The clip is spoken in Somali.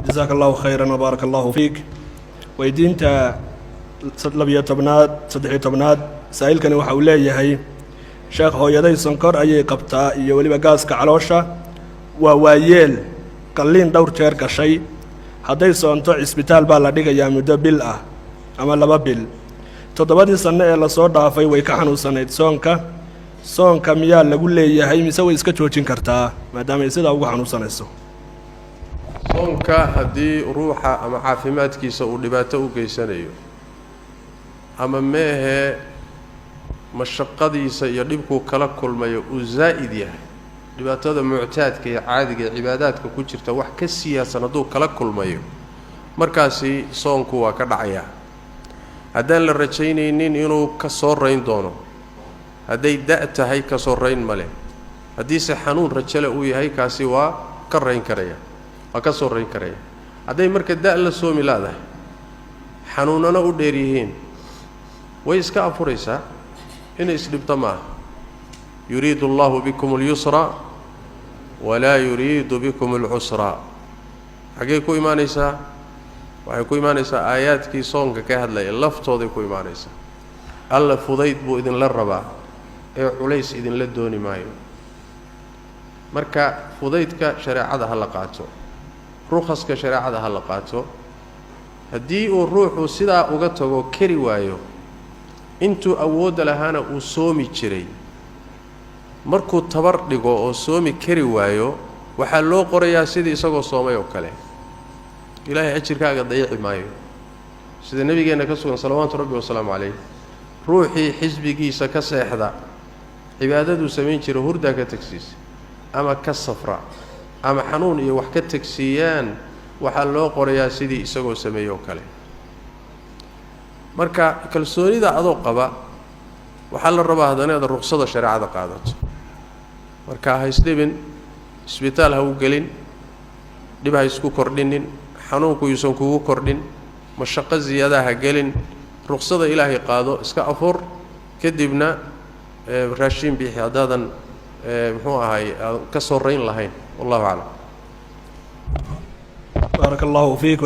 جزاك الله خيرا وبارك الله فيك. ويدينتا لبيا تبناد صدحي تبناد سائل كان وحولي هي شيخ هو يدي سنكر أي قبطة يولي بقاس كعلوشة ووايل قلين دور تيرك شيء هذا سنتو إسبيتال بالاديك يا مدبل أما لبابل تضبطي سنة إلى صودا في ويكحنو سنة soonka miyaa lagu leeyahay mise way iska joojin kartaa maadaama ay sida ugu xanuunsanayso soonka hadii ruuxa ama caafimaadkiisa uu dhibaato u geysanayo ama meehe mashaqadiisa iyo dhibku kala kulmayo uu zaa'id yahay dhibaatada muctaadka iyo caadiga cibaadaadka ku jirta wax ka siyaasan haduu kala kulmayo markaasi soonku waa ka dhacaya haddaan la rajaynaynin inuu ka soo reyn doono hadday da'tahay ka soo reyn male haddii se xanuun rajale uu yahay kaasi waa ka reyn karaya waa ka soo reyn karaya hadday marka da' la soomi laadahay xanuunana u dheer yihiin way iska afuraysaa inay isdhibto maaha yuriidu allahu bikum alyusra walaa yuriidu bikum alcusra xaggee ku imaanaysaa waxay ku imaanaysaa aayaadkii soonka ka hadlaya laftooday ku imaanaysaa alla fudayd buu idinla rabaa ee culays idinla dooni maayo marka fudaydka shariicada ha la qaato ruuxaska shariicada ha la qaato haddii uu ruuxu sidaa uga tago kari waayo intuu awood lahaana uu soomi jiray markuu tabar dhigo oo soomi kari waayo waxa loo qorayaa sidii isagoo soomay oo kale ilaahay ajirkaaga dayici maayo sida nabigeena ka sugan salawaatu rabbi wa salaamu alayhi ruuxii xisbigiisa ka seexda cibaadadu sameyn jiro hurda ka tagsiis ama ka safra ama xanuun iyo wax ka tagsiiyaan waxa loo qorayaa sidii isagoo sameeyo kale marka kalsoonida adoo qaba waxa la rabaa hadanaada ruqsada shariicada qaadato marka ha isdibin isbitaal ha u gelin dib ha isku kordhinin xanuunku yuusan kugu kordhin mashaqo ziyada ha gelin ruqsada ilaahay qaado iska afur kadibna raashin bixi hadaadan muxuu ahay ka soo reyn lahayn wallahu a'lam barakallahu fiik.